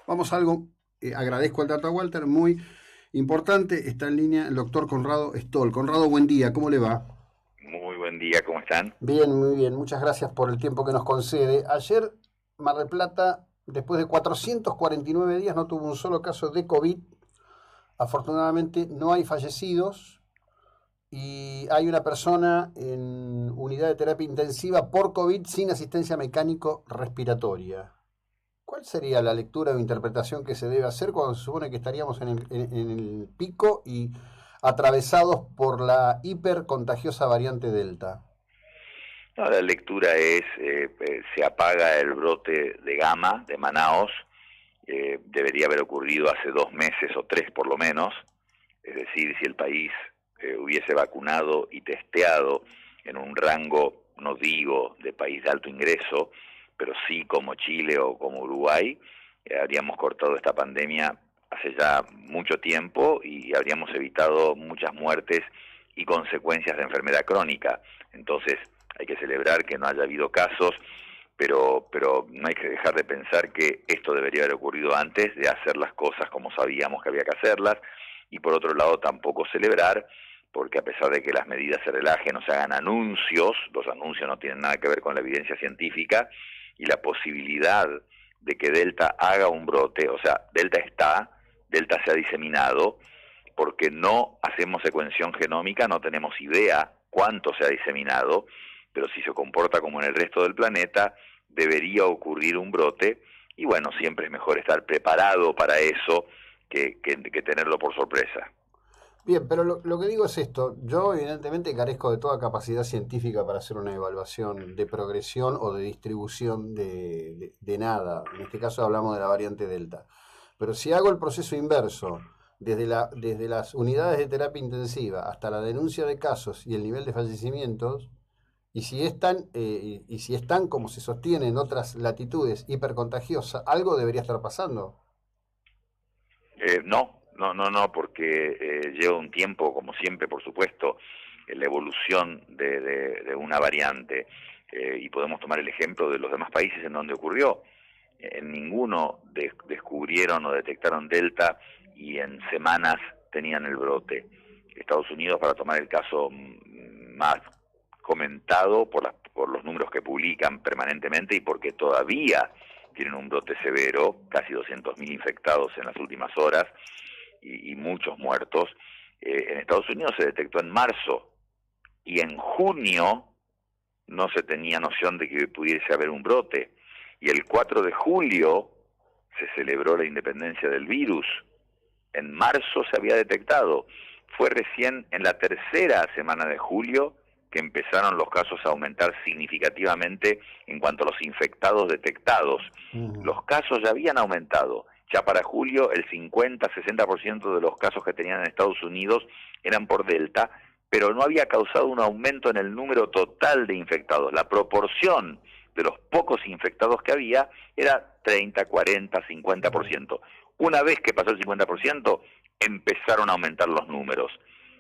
Vamos a algo, agradezco al Data Walter, muy importante, está en línea el doctor Conrado Stoll. Conrado, buen día, ¿cómo le va? Muy buen día, ¿cómo están? Bien, muy bien, muchas gracias por el tiempo que nos concede. Ayer, Mar del Plata, después de 449 días, no tuvo un solo caso de COVID. Afortunadamente no hay fallecidos y hay una persona en unidad de terapia intensiva por COVID sin asistencia mecánico-respiratoria. ¿Cuál sería la lectura o interpretación que se debe hacer cuando se supone que estaríamos en el pico y atravesados por la hipercontagiosa variante Delta? No, la lectura es, se apaga el brote de Gama, de Manaos, debería haber ocurrido hace 2 meses o 3 por lo menos, es decir, si el país hubiese vacunado y testeado en un rango, no digo de país de alto ingreso, pero sí como Chile o como Uruguay, habríamos cortado esta pandemia hace ya mucho tiempo y habríamos evitado muchas muertes y consecuencias de enfermedad crónica. Entonces, hay que celebrar que no haya habido casos, pero no hay que dejar de pensar que esto debería haber ocurrido antes de hacer las cosas como sabíamos que había que hacerlas, y por otro lado tampoco celebrar, porque a pesar de que las medidas se relajen o se hagan anuncios, los anuncios no tienen nada que ver con la evidencia científica, y la posibilidad de que Delta haga un brote, o sea, Delta se ha diseminado, porque no hacemos secuenciación genómica, no tenemos idea cuánto se ha diseminado, pero si se comporta como en el resto del planeta, debería ocurrir un brote, y bueno, siempre es mejor estar preparado para eso que tenerlo por sorpresa. Bien, pero lo que digo es esto. Yo evidentemente carezco de toda capacidad científica para hacer una evaluación de progresión o de distribución de nada. En este caso hablamos de la variante Delta. Pero si hago el proceso inverso, desde las unidades de terapia intensiva hasta la denuncia de casos y el nivel de fallecimientos, y si están como se sostiene en otras latitudes hipercontagiosas, algo debería estar pasando. No, porque lleva un tiempo, como siempre, por supuesto, la evolución de una variante, y podemos tomar el ejemplo de los demás países en donde ocurrió. En ninguno descubrieron o detectaron Delta y en semanas tenían el brote. Estados Unidos, para tomar el caso más comentado por los números que publican permanentemente y porque todavía tienen un brote severo, casi 200.000 infectados en las últimas horas y muchos muertos. En Estados Unidos se detectó en marzo y en junio no se tenía noción de que pudiese haber un brote. Y el 4 de julio se celebró la independencia del virus. En marzo se había detectado. Fue recién en la tercera semana de julio que empezaron los casos a aumentar significativamente en cuanto a los infectados detectados. Ujú. Los casos ya habían aumentado. Ya para julio el 50-60% de los casos que tenían en Estados Unidos eran por Delta, pero no había causado un aumento en el número total de infectados. La proporción de los pocos infectados que había era 30, 40, Bien. 50%. Una vez que pasó el 50%, empezaron a aumentar los números.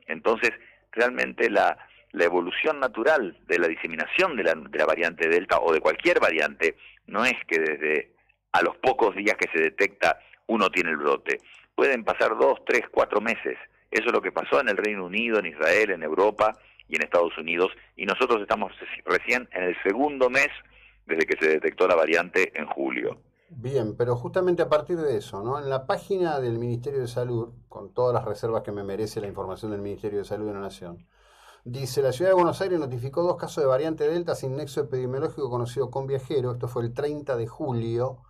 Entonces, realmente la evolución natural de la diseminación de la variante Delta o de cualquier variante no es que desde a los pocos días que se detecta uno tiene el brote. Pueden pasar 2, 3, 4 meses. Eso es lo que pasó en el Reino Unido, en Israel, en Europa y en Estados Unidos, y nosotros estamos recién en el segundo mes desde que se detectó la variante en julio. Bien, pero justamente a partir de eso, ¿no? En la página del Ministerio de Salud, con todas las reservas que me merece la información del Ministerio de Salud de la Nación, dice, la ciudad de Buenos Aires notificó 2 casos de variante Delta sin nexo epidemiológico conocido con viajero, esto fue el 30 de julio,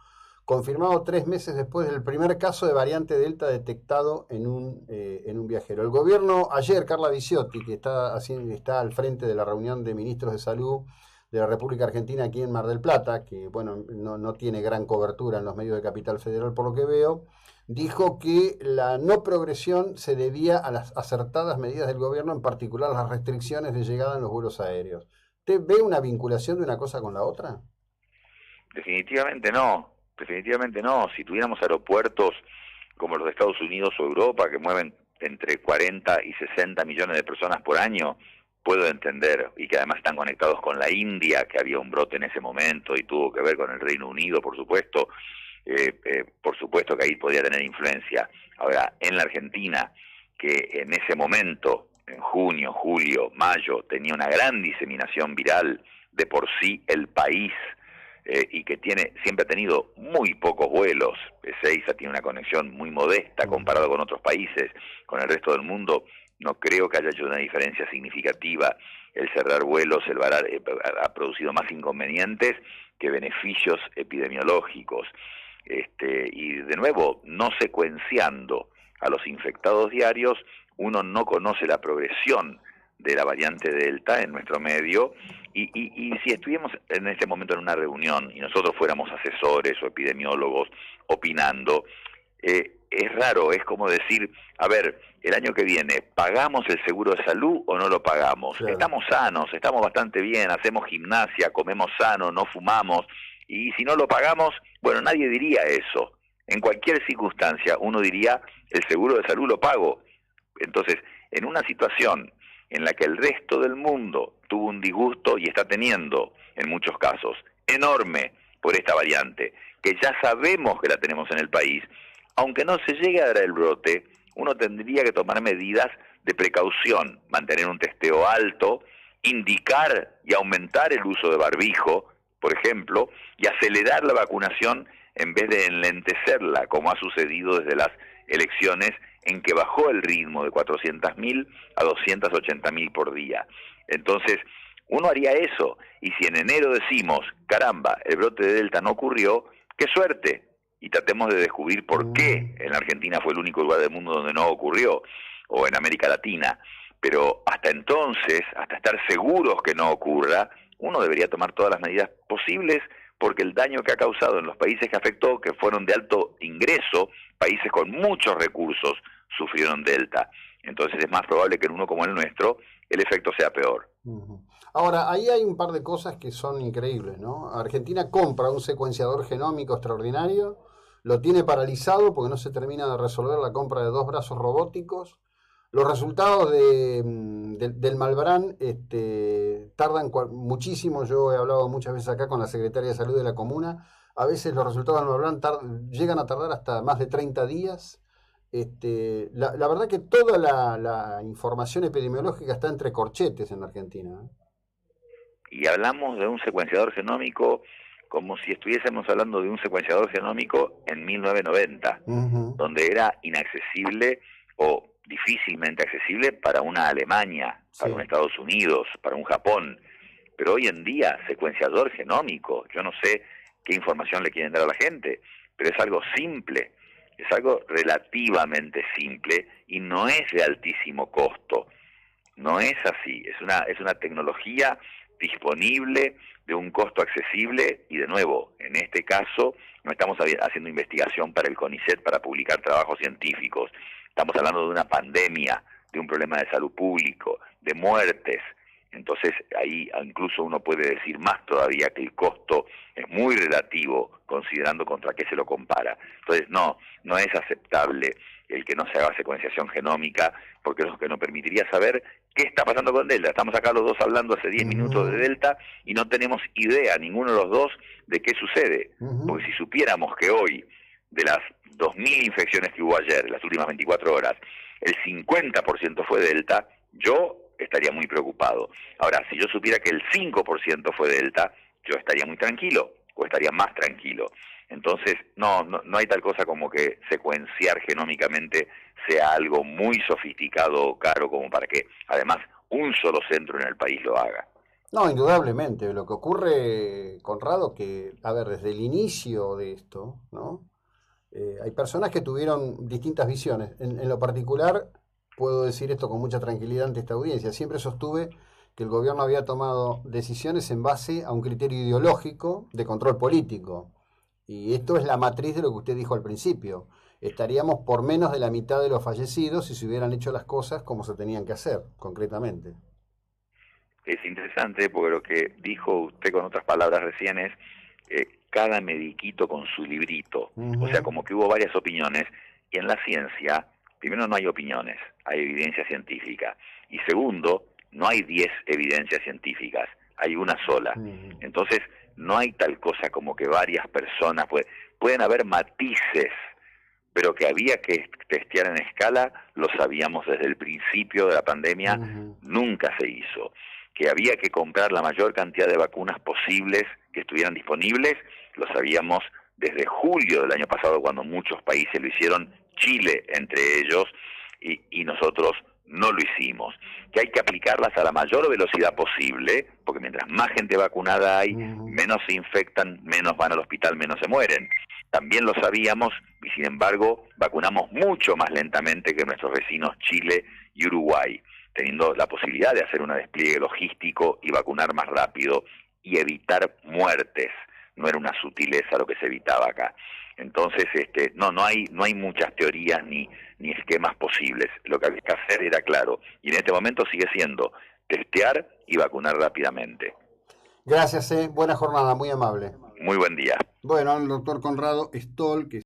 confirmado 3 meses después del primer caso de variante Delta detectado en un viajero. El gobierno ayer, Carla Bisiotti, que está al frente de la reunión de ministros de salud de la República Argentina aquí en Mar del Plata, que bueno, no tiene gran cobertura en los medios de Capital Federal por lo que veo, dijo que la no progresión se debía a las acertadas medidas del gobierno, en particular las restricciones de llegada en los vuelos aéreos. ¿Te ve una vinculación de una cosa con la otra? Definitivamente no, definitivamente no. Si tuviéramos aeropuertos como los de Estados Unidos o Europa, que mueven entre 40 y 60 millones de personas por año, puedo entender, y que además están conectados con la India, que había un brote en ese momento y tuvo que ver con el Reino Unido, por supuesto, por supuesto que ahí podría tener influencia. Ahora, en la Argentina, que en ese momento, en junio, julio, mayo, tenía una gran diseminación viral, de por sí el país, y que siempre ha tenido muy pocos vuelos. Ezeiza tiene una conexión muy modesta comparado con otros países, con el resto del mundo. No creo que haya hecho una diferencia significativa. El cerrar vuelos ha producido más inconvenientes que beneficios epidemiológicos. Y de nuevo, no secuenciando a los infectados diarios, uno no conoce la progresión de la variante Delta en nuestro medio, y si estuviéramos en este momento en una reunión y nosotros fuéramos asesores o epidemiólogos opinando, es raro, es como decir, a ver, el año que viene, ¿pagamos el seguro de salud o no lo pagamos? Claro. Estamos sanos, estamos bastante bien, hacemos gimnasia, comemos sano, no fumamos, y si no lo pagamos, bueno, nadie diría eso. En cualquier circunstancia uno diría, el seguro de salud lo pago. Entonces, en una situación en la que el resto del mundo tuvo un disgusto y está teniendo, en muchos casos, enorme por esta variante, que ya sabemos que la tenemos en el país, aunque no se llegue a dar el brote, uno tendría que tomar medidas de precaución, mantener un testeo alto, indicar y aumentar el uso de barbijo, por ejemplo, y acelerar la vacunación en vez de enlentecerla, como ha sucedido desde las elecciones, en que bajó el ritmo de 400.000 a 280.000 por día. Entonces, uno haría eso, y si en enero decimos, caramba, el brote de Delta no ocurrió, ¡qué suerte! Y tratemos de descubrir por qué en la Argentina fue el único lugar del mundo donde no ocurrió, o en América Latina. Pero hasta entonces, hasta estar seguros que no ocurra, uno debería tomar todas las medidas posibles, porque el daño que ha causado en los países que afectó, que fueron de alto ingreso, países con muchos recursos, sufrieron Delta. Entonces es más probable que en uno como el nuestro, el efecto sea peor. Ahora, ahí hay un par de cosas que son increíbles, ¿no? Argentina compra un secuenciador genómico extraordinario, lo tiene paralizado porque no se termina de resolver la compra de 2 brazos robóticos. Los resultados del Malbrán tardan muchísimo. Yo he hablado muchas veces acá con la Secretaria de Salud de la Comuna. A veces los resultados del Malbrán llegan a tardar hasta más de 30 días. La verdad que toda la información epidemiológica está entre corchetes en la Argentina. Y hablamos de un secuenciador genómico como si estuviésemos hablando de un secuenciador genómico en 1990, donde era inaccesible o difícilmente accesible para una Alemania, para un Estados Unidos, para un Japón. Pero hoy en día, secuenciador genómico, yo no sé qué información le quieren dar a la gente, pero es algo simple, es algo relativamente simple y no es de altísimo costo. No es así, es una tecnología disponible, de un costo accesible, y de nuevo, en este caso, no estamos haciendo investigación para el CONICET para publicar trabajos científicos, estamos hablando de una pandemia, de un problema de salud público, de muertes. Entonces ahí incluso uno puede decir más todavía que el costo es muy relativo considerando contra qué se lo compara. Entonces no es aceptable el que no se haga secuenciación genómica, porque es lo que nos permitiría saber qué está pasando con Delta. Estamos acá los dos hablando hace 10 minutos de Delta y no tenemos idea, ninguno de los dos, de qué sucede. Porque si supiéramos que hoy, de las 2.000 infecciones que hubo ayer, en las últimas 24 horas, el 50% fue Delta, yo estaría muy preocupado. Ahora, si yo supiera que el 5% fue Delta, yo estaría muy tranquilo, o estaría más tranquilo. Entonces, no hay tal cosa como que secuenciar genómicamente sea algo muy sofisticado o caro como para que, además, un solo centro en el país lo haga. No, indudablemente. Lo que ocurre, Conrado, que, a ver, desde el inicio de esto, ¿no? Hay personas que tuvieron distintas visiones. En lo particular, puedo decir esto con mucha tranquilidad ante esta audiencia, siempre sostuve que el gobierno había tomado decisiones en base a un criterio ideológico de control político. Y esto es la matriz de lo que usted dijo al principio. Estaríamos por menos de la mitad de los fallecidos si se hubieran hecho las cosas como se tenían que hacer, concretamente. Es interesante porque lo que dijo usted con otras palabras recién es cada mediquito con su librito. O sea, como que hubo varias opiniones, y en la ciencia, primero, no hay opiniones, hay evidencia científica. Y segundo, no hay 10 evidencias científicas, hay una sola. Entonces, no hay tal cosa como que varias personas, pueden haber matices, pero que había que testear en escala, lo sabíamos desde el principio de la pandemia, nunca se hizo. Que había que comprar la mayor cantidad de vacunas posibles que estuvieran disponibles, lo sabíamos desde julio del año pasado, cuando muchos países lo hicieron, Chile entre ellos, y nosotros no lo hicimos. Que hay que aplicarlas a la mayor velocidad posible, porque mientras más gente vacunada hay, menos se infectan, menos van al hospital, menos se mueren. También lo sabíamos, y sin embargo vacunamos mucho más lentamente que nuestros vecinos Chile y Uruguay, teniendo la posibilidad de hacer un despliegue logístico y vacunar más rápido y evitar muertes. No era una sutileza lo que se evitaba acá. Entonces, no hay muchas teorías ni esquemas posibles. Lo que había que hacer era claro, y en este momento sigue siendo testear y vacunar rápidamente. Gracias, buena jornada, muy amable. Muy buen día. Bueno, el doctor Conrado Stoll, que